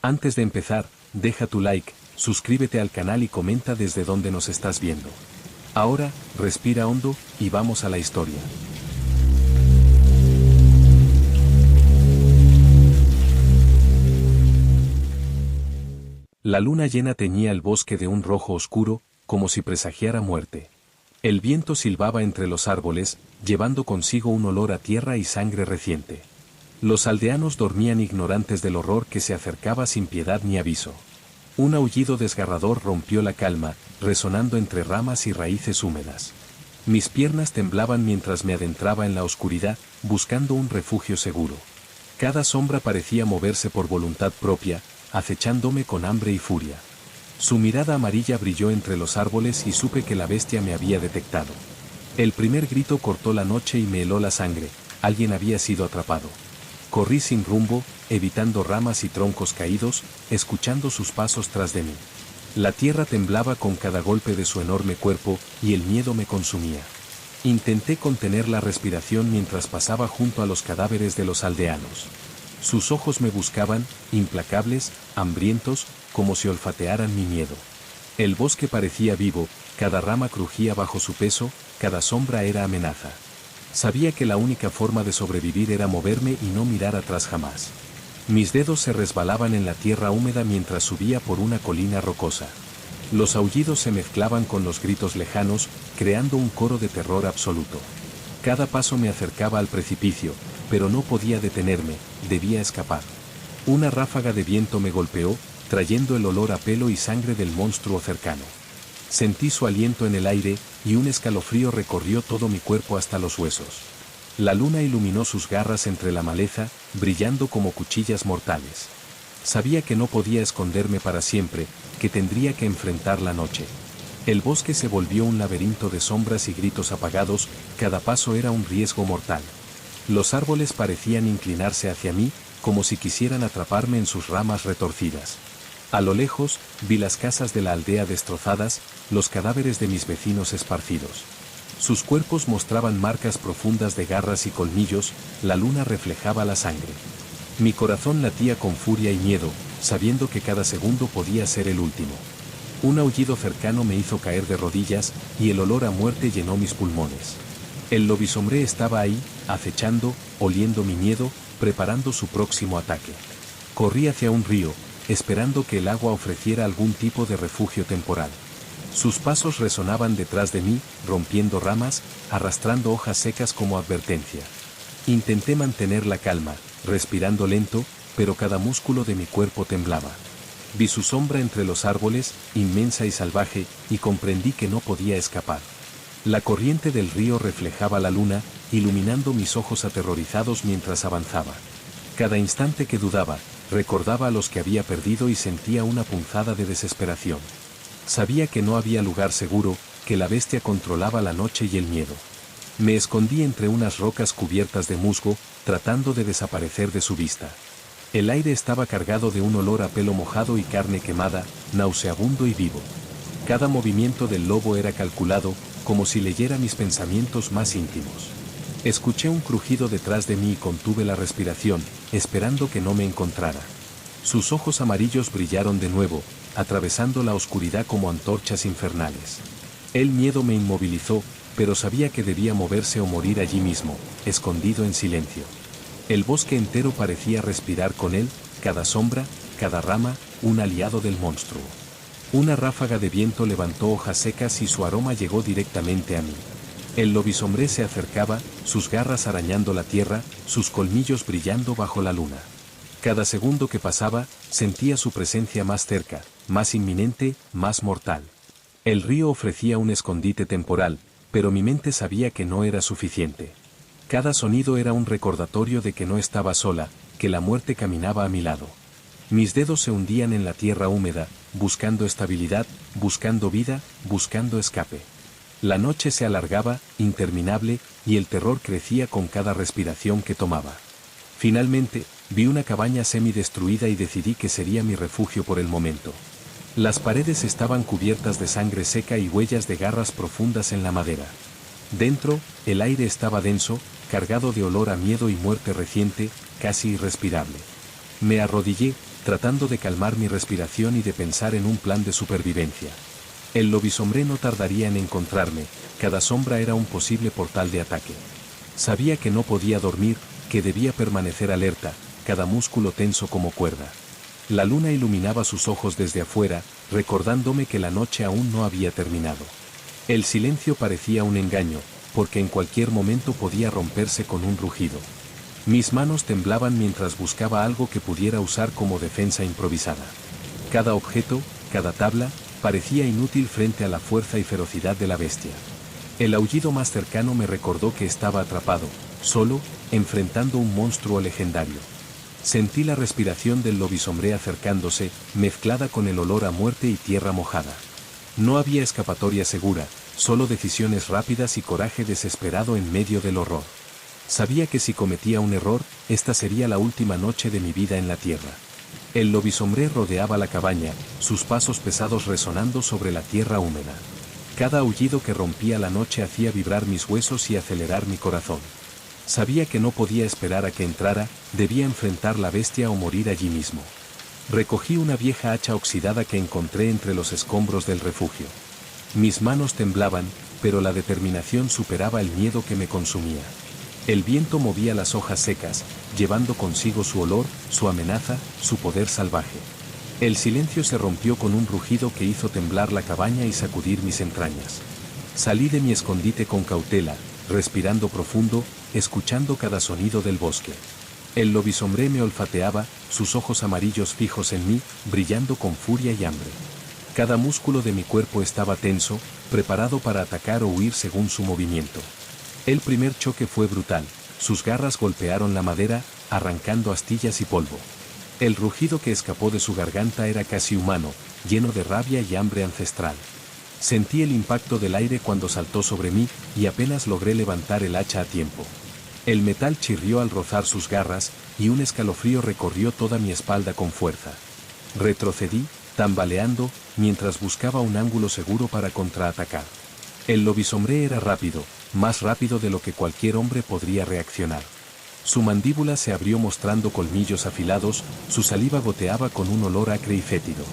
Antes de empezar, deja tu like, suscríbete al canal y comenta desde donde nos estás viendo. Ahora, respira hondo, y vamos a la historia. La luna llena teñía el bosque de un rojo oscuro, como si presagiara muerte. El viento silbaba entre los árboles, llevando consigo un olor a tierra y sangre reciente. Los aldeanos dormían ignorantes del horror que se acercaba sin piedad ni aviso. Un aullido desgarrador rompió la calma, resonando entre ramas y raíces húmedas. Mis piernas temblaban mientras me adentraba en la oscuridad, buscando un refugio seguro. Cada sombra parecía moverse por voluntad propia, acechándome con hambre y furia. Su mirada amarilla brilló entre los árboles y supe que la bestia me había detectado. El primer grito cortó la noche y me heló la sangre. Alguien había sido atrapado. Corrí sin rumbo, evitando ramas y troncos caídos, escuchando sus pasos tras de mí. La tierra temblaba con cada golpe de su enorme cuerpo, y el miedo me consumía. Intenté contener la respiración mientras pasaba junto a los cadáveres de los aldeanos. Sus ojos me buscaban, implacables, hambrientos, como si olfatearan mi miedo. El bosque parecía vivo, cada rama crujía bajo su peso, cada sombra era amenaza. Sabía que la única forma de sobrevivir era moverme y no mirar atrás jamás. Mis dedos se resbalaban en la tierra húmeda mientras subía por una colina rocosa. Los aullidos se mezclaban con los gritos lejanos, creando un coro de terror absoluto. Cada paso me acercaba al precipicio, pero no podía detenerme, debía escapar. Una ráfaga de viento me golpeó, trayendo el olor a pelo y sangre del monstruo cercano. Sentí su aliento en el aire, y un escalofrío recorrió todo mi cuerpo hasta los huesos. La luna iluminó sus garras entre la maleza, brillando como cuchillas mortales. Sabía que no podía esconderme para siempre, que tendría que enfrentar la noche. El bosque se volvió un laberinto de sombras y gritos apagados, cada paso era un riesgo mortal. Los árboles parecían inclinarse hacia mí, como si quisieran atraparme en sus ramas retorcidas. A lo lejos, vi las casas de la aldea destrozadas, los cadáveres de mis vecinos esparcidos. Sus cuerpos mostraban marcas profundas de garras y colmillos, la luna reflejaba la sangre. Mi corazón latía con furia y miedo, sabiendo que cada segundo podía ser el último. Un aullido cercano me hizo caer de rodillas, y el olor a muerte llenó mis pulmones. El lobisombre estaba ahí, acechando, oliendo mi miedo, preparando su próximo ataque. Corrí hacia un río, esperando que el agua ofreciera algún tipo de refugio temporal. Sus pasos resonaban detrás de mí, rompiendo ramas, arrastrando hojas secas como advertencia. Intenté mantener la calma, respirando lento, pero cada músculo de mi cuerpo temblaba. Vi su sombra entre los árboles, inmensa y salvaje, y comprendí que no podía escapar. La corriente del río reflejaba la luna, iluminando mis ojos aterrorizados mientras avanzaba. Cada instante que dudaba, recordaba a los que había perdido y sentía una punzada de desesperación. Sabía que no había lugar seguro, que la bestia controlaba la noche y el miedo. Me escondí entre unas rocas cubiertas de musgo, tratando de desaparecer de su vista. El aire estaba cargado de un olor a pelo mojado y carne quemada, nauseabundo y vivo. Cada movimiento del lobo era calculado, como si leyera mis pensamientos más íntimos. Escuché un crujido detrás de mí y contuve la respiración, esperando que no me encontrara. Sus ojos amarillos brillaron de nuevo, atravesando la oscuridad como antorchas infernales. El miedo me inmovilizó, pero sabía que debía moverse o morir allí mismo, escondido en silencio. El bosque entero parecía respirar con él, cada sombra, cada rama, un aliado del monstruo. Una ráfaga de viento levantó hojas secas y su aroma llegó directamente a mí. El lobisombre se acercaba, sus garras arañando la tierra, sus colmillos brillando bajo la luna. Cada segundo que pasaba, sentía su presencia más cerca, más inminente, más mortal. El río ofrecía un escondite temporal, pero mi mente sabía que no era suficiente. Cada sonido era un recordatorio de que no estaba sola, que la muerte caminaba a mi lado. Mis dedos se hundían en la tierra húmeda, buscando estabilidad, buscando vida, buscando escape. La noche se alargaba, interminable, y el terror crecía con cada respiración que tomaba. Finalmente, vi una cabaña semidestruida y decidí que sería mi refugio por el momento. Las paredes estaban cubiertas de sangre seca y huellas de garras profundas en la madera. Dentro, el aire estaba denso, cargado de olor a miedo y muerte reciente, casi irrespirable. Me arrodillé, tratando de calmar mi respiración y de pensar en un plan de supervivencia. El lobisombré no tardaría en encontrarme, cada sombra era un posible portal de ataque. Sabía que no podía dormir, que debía permanecer alerta, cada músculo tenso como cuerda. La luna iluminaba sus ojos desde afuera, recordándome que la noche aún no había terminado. El silencio parecía un engaño, porque en cualquier momento podía romperse con un rugido. Mis manos temblaban mientras buscaba algo que pudiera usar como defensa improvisada. Cada objeto, cada tabla, parecía inútil frente a la fuerza y ferocidad de la bestia. El aullido más cercano me recordó que estaba atrapado, solo, enfrentando un monstruo legendario. Sentí la respiración del lobisombré acercándose, mezclada con el olor a muerte y tierra mojada. No había escapatoria segura, solo decisiones rápidas y coraje desesperado en medio del horror. Sabía que si cometía un error, esta sería la última noche de mi vida en la tierra. El lobisombré rodeaba la cabaña, sus pasos pesados resonando sobre la tierra húmeda. Cada aullido que rompía la noche hacía vibrar mis huesos y acelerar mi corazón. Sabía que no podía esperar a que entrara, debía enfrentar la bestia o morir allí mismo. Recogí una vieja hacha oxidada que encontré entre los escombros del refugio. Mis manos temblaban, pero la determinación superaba el miedo que me consumía. El viento movía las hojas secas, llevando consigo su olor, su amenaza, su poder salvaje. El silencio se rompió con un rugido que hizo temblar la cabaña y sacudir mis entrañas. Salí de mi escondite con cautela, respirando profundo, escuchando cada sonido del bosque. El lobisombré me olfateaba, sus ojos amarillos fijos en mí, brillando con furia y hambre. Cada músculo de mi cuerpo estaba tenso, preparado para atacar o huir según su movimiento. El primer choque fue brutal, sus garras golpearon la madera, arrancando astillas y polvo. El rugido que escapó de su garganta era casi humano, lleno de rabia y hambre ancestral. Sentí el impacto del aire cuando saltó sobre mí, y apenas logré levantar el hacha a tiempo. El metal chirrió al rozar sus garras, y un escalofrío recorrió toda mi espalda con fuerza. Retrocedí, tambaleando, mientras buscaba un ángulo seguro para contraatacar. El lobisombré era rápido, más rápido de lo que cualquier hombre podría reaccionar. Su mandíbula se abrió mostrando colmillos afilados, su saliva goteaba con un olor acre y fétido.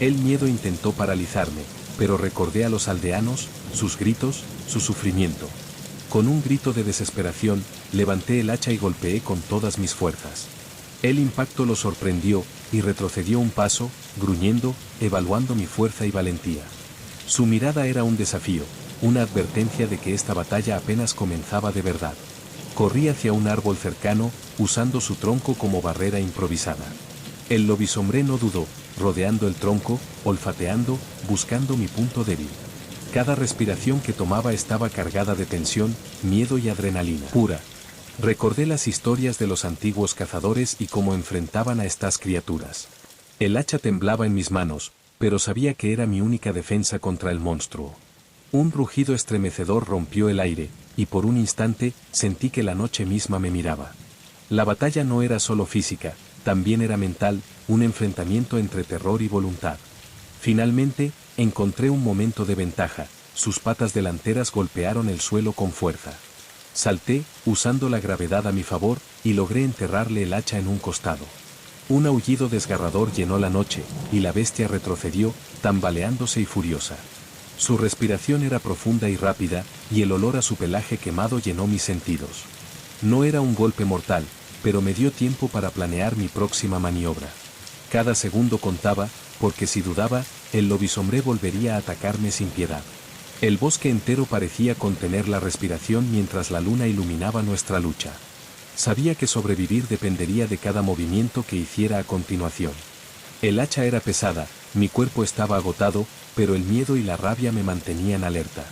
El miedo intentó paralizarme, pero recordé a los aldeanos, sus gritos, su sufrimiento. Con un grito de desesperación, levanté el hacha y golpeé con todas mis fuerzas. El impacto lo sorprendió, y retrocedió un paso, gruñendo, evaluando mi fuerza y valentía. Su mirada era un desafío, una advertencia de que esta batalla apenas comenzaba de verdad. Corrí hacia un árbol cercano, usando su tronco como barrera improvisada. El lobisombré no dudó, rodeando el tronco, olfateando, buscando mi punto débil. Cada respiración que tomaba estaba cargada de tensión, miedo y adrenalina pura. Recordé las historias de los antiguos cazadores y cómo enfrentaban a estas criaturas. El hacha temblaba en mis manos, pero sabía que era mi única defensa contra el monstruo. Un rugido estremecedor rompió el aire, y por un instante, sentí que la noche misma me miraba. La batalla no era solo física, también era mental, un enfrentamiento entre terror y voluntad. Finalmente, encontré un momento de ventaja, sus patas delanteras golpearon el suelo con fuerza. Salté, usando la gravedad a mi favor, y logré enterrarle el hacha en un costado. Un aullido desgarrador llenó la noche, y la bestia retrocedió, tambaleándose y furiosa. Su respiración era profunda y rápida, y el olor a su pelaje quemado llenó mis sentidos. No era un golpe mortal, pero me dio tiempo para planear mi próxima maniobra. Cada segundo contaba, porque si dudaba, el lobisombré volvería a atacarme sin piedad. El bosque entero parecía contener la respiración mientras la luna iluminaba nuestra lucha. Sabía que sobrevivir dependería de cada movimiento que hiciera a continuación. El hacha era pesada, mi cuerpo estaba agotado, pero el miedo y la rabia me mantenían alerta.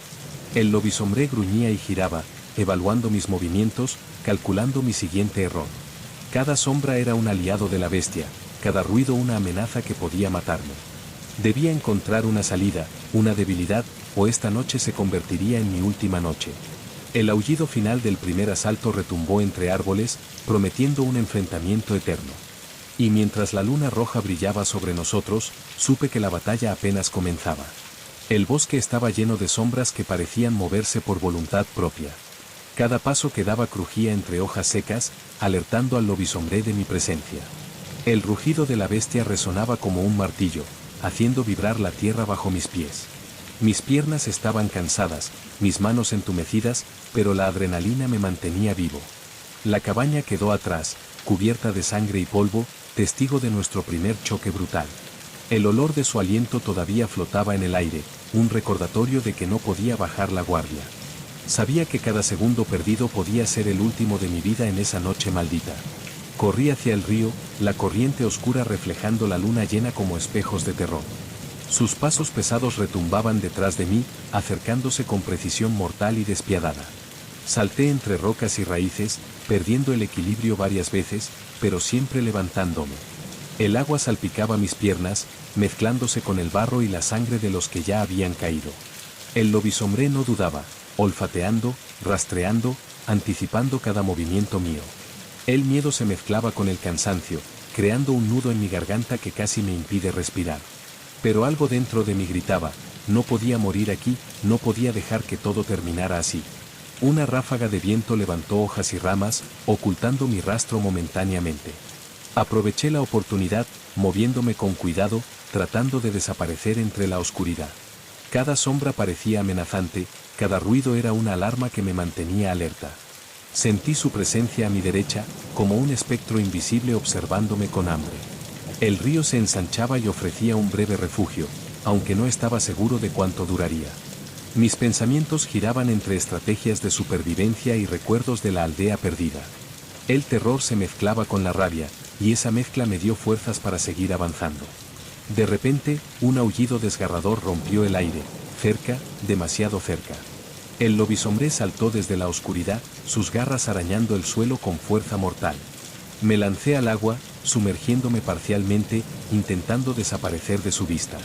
El lobisombré gruñía y giraba, evaluando mis movimientos, calculando mi siguiente error. Cada sombra era un aliado de la bestia, cada ruido una amenaza que podía matarme. Debía encontrar una salida, una debilidad, o esta noche se convertiría en mi última noche. El aullido final del primer asalto retumbó entre árboles, prometiendo un enfrentamiento eterno. Y mientras la luna roja brillaba sobre nosotros, supe que la batalla apenas comenzaba. El bosque estaba lleno de sombras que parecían moverse por voluntad propia. Cada paso que daba crujía entre hojas secas, alertando al lobisombré de mi presencia. El rugido de la bestia resonaba como un martillo, haciendo vibrar la tierra bajo mis pies. Mis piernas estaban cansadas, mis manos entumecidas, pero la adrenalina me mantenía vivo. La cabaña quedó atrás, cubierta de sangre y polvo, testigo de nuestro primer choque brutal. El olor de su aliento todavía flotaba en el aire, un recordatorio de que no podía bajar la guardia. Sabía que cada segundo perdido podía ser el último de mi vida en esa noche maldita. Corrí hacia el río, la corriente oscura reflejando la luna llena como espejos de terror. Sus pasos pesados retumbaban detrás de mí, acercándose con precisión mortal y despiadada. Salté entre rocas y raíces, perdiendo el equilibrio varias veces, pero siempre levantándome. El agua salpicaba mis piernas, mezclándose con el barro y la sangre de los que ya habían caído. El lobisombré no dudaba, olfateando, rastreando, anticipando cada movimiento mío. El miedo se mezclaba con el cansancio, creando un nudo en mi garganta que casi me impide respirar. Pero algo dentro de mí gritaba, no podía morir aquí, no podía dejar que todo terminara así. Una ráfaga de viento levantó hojas y ramas, ocultando mi rastro momentáneamente. Aproveché la oportunidad, moviéndome con cuidado, tratando de desaparecer entre la oscuridad. Cada sombra parecía amenazante, cada ruido era una alarma que me mantenía alerta. Sentí su presencia a mi derecha, como un espectro invisible observándome con hambre. El río se ensanchaba y ofrecía un breve refugio, aunque no estaba seguro de cuánto duraría. Mis pensamientos giraban entre estrategias de supervivencia y recuerdos de la aldea perdida. El terror se mezclaba con la rabia, y esa mezcla me dio fuerzas para seguir avanzando. De repente, un aullido desgarrador rompió el aire, cerca, demasiado cerca. El lobisombré saltó desde la oscuridad, sus garras arañando el suelo con fuerza mortal. Me lancé al agua, sumergiéndome parcialmente, intentando desaparecer de su vista.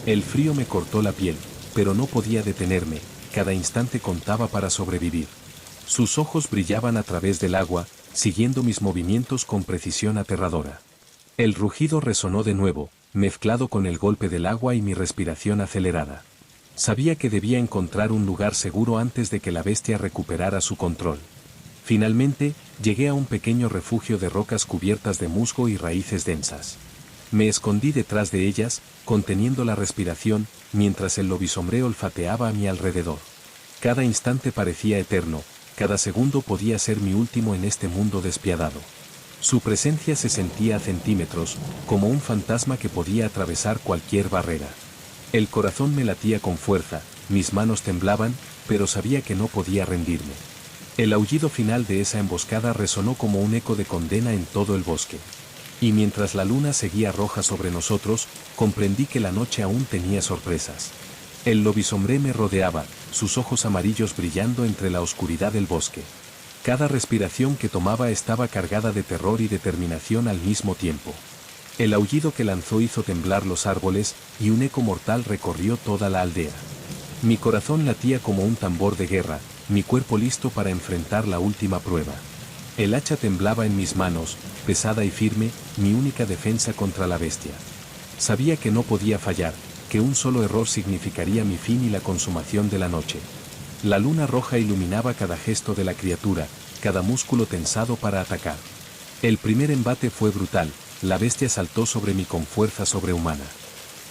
El frío me cortó la piel, pero no podía detenerme, cada instante contaba para sobrevivir. Sus ojos brillaban a través del agua, siguiendo mis movimientos con precisión aterradora. El rugido resonó de nuevo, mezclado con el golpe del agua y mi respiración acelerada. Sabía que debía encontrar un lugar seguro antes de que la bestia recuperara su control. Finalmente, llegué a un pequeño refugio de rocas cubiertas de musgo y raíces densas. Me escondí detrás de ellas, conteniendo la respiración, mientras el lobisombré olfateaba a mi alrededor. Cada instante parecía eterno, cada segundo podía ser mi último en este mundo despiadado. Su presencia se sentía a centímetros, como un fantasma que podía atravesar cualquier barrera. El corazón me latía con fuerza, mis manos temblaban, pero sabía que no podía rendirme. El aullido final de esa emboscada resonó como un eco de condena en todo el bosque. Y mientras la luna seguía roja sobre nosotros, comprendí que la noche aún tenía sorpresas. El lobisombré me rodeaba, sus ojos amarillos brillando entre la oscuridad del bosque. Cada respiración que tomaba estaba cargada de terror y determinación al mismo tiempo. El aullido que lanzó hizo temblar los árboles, y un eco mortal recorrió toda la aldea. Mi corazón latía como un tambor de guerra, mi cuerpo listo para enfrentar la última prueba. El hacha temblaba en mis manos, pesada y firme, mi única defensa contra la bestia. Sabía que no podía fallar, que un solo error significaría mi fin y la consumación de la noche. La luna roja iluminaba cada gesto de la criatura, cada músculo tensado para atacar. El primer embate fue brutal, la bestia saltó sobre mí con fuerza sobrehumana.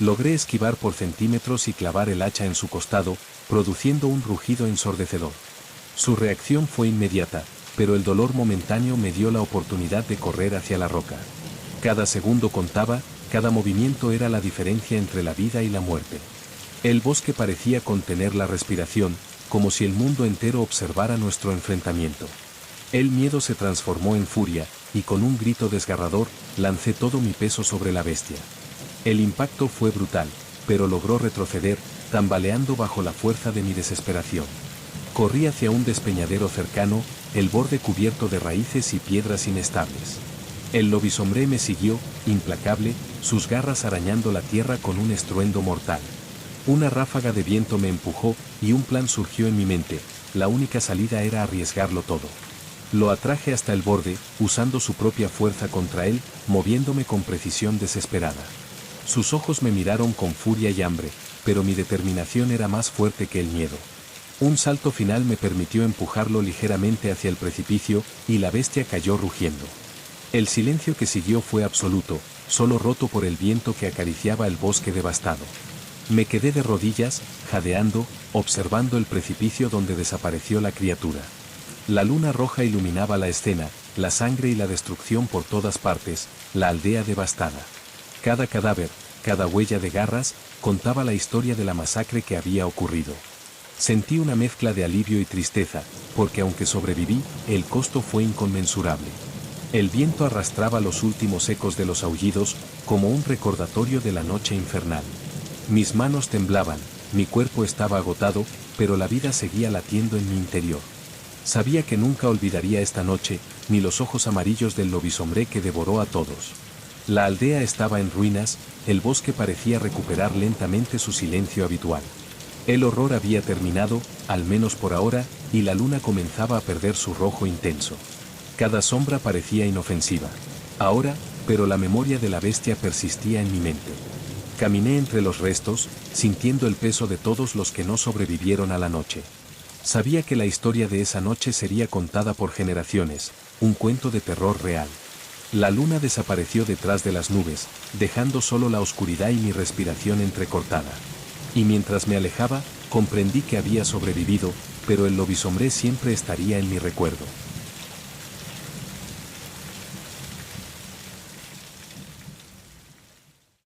Logré esquivar por centímetros y clavar el hacha en su costado, produciendo un rugido ensordecedor. Su reacción fue inmediata, pero el dolor momentáneo me dio la oportunidad de correr hacia la roca. Cada segundo contaba, cada movimiento era la diferencia entre la vida y la muerte. El bosque parecía contener la respiración, como si el mundo entero observara nuestro enfrentamiento. El miedo se transformó en furia, y con un grito desgarrador, lancé todo mi peso sobre la bestia. El impacto fue brutal, pero logró retroceder, tambaleando bajo la fuerza de mi desesperación. Corrí hacia un despeñadero cercano, el borde cubierto de raíces y piedras inestables. El lobisombré me siguió, implacable, sus garras arañando la tierra con un estruendo mortal. Una ráfaga de viento me empujó, y un plan surgió en mi mente, la única salida era arriesgarlo todo. Lo atraje hasta el borde, usando su propia fuerza contra él, moviéndome con precisión desesperada. Sus ojos me miraron con furia y hambre, pero mi determinación era más fuerte que el miedo. Un salto final me permitió empujarlo ligeramente hacia el precipicio, y la bestia cayó rugiendo. El silencio que siguió fue absoluto, solo roto por el viento que acariciaba el bosque devastado. Me quedé de rodillas, jadeando, observando el precipicio donde desapareció la criatura. La luna roja iluminaba la escena, la sangre y la destrucción por todas partes, la aldea devastada. Cada cadáver, cada huella de garras, contaba la historia de la masacre que había ocurrido. Sentí una mezcla de alivio y tristeza, porque aunque sobreviví, el costo fue inconmensurable. El viento arrastraba los últimos ecos de los aullidos, como un recordatorio de la noche infernal. Mis manos temblaban, mi cuerpo estaba agotado, pero la vida seguía latiendo en mi interior. Sabía que nunca olvidaría esta noche, ni los ojos amarillos del lobisombre que devoró a todos. La aldea estaba en ruinas, el bosque parecía recuperar lentamente su silencio habitual. El horror había terminado, al menos por ahora, y la luna comenzaba a perder su rojo intenso. Cada sombra parecía inofensiva. Ahora, pero la memoria de la bestia persistía en mi mente. Caminé entre los restos, sintiendo el peso de todos los que no sobrevivieron a la noche. Sabía que la historia de esa noche sería contada por generaciones, un cuento de terror real. La luna desapareció detrás de las nubes, dejando solo la oscuridad y mi respiración entrecortada. Y mientras me alejaba, comprendí que había sobrevivido, pero el lobisombre siempre estaría en mi recuerdo.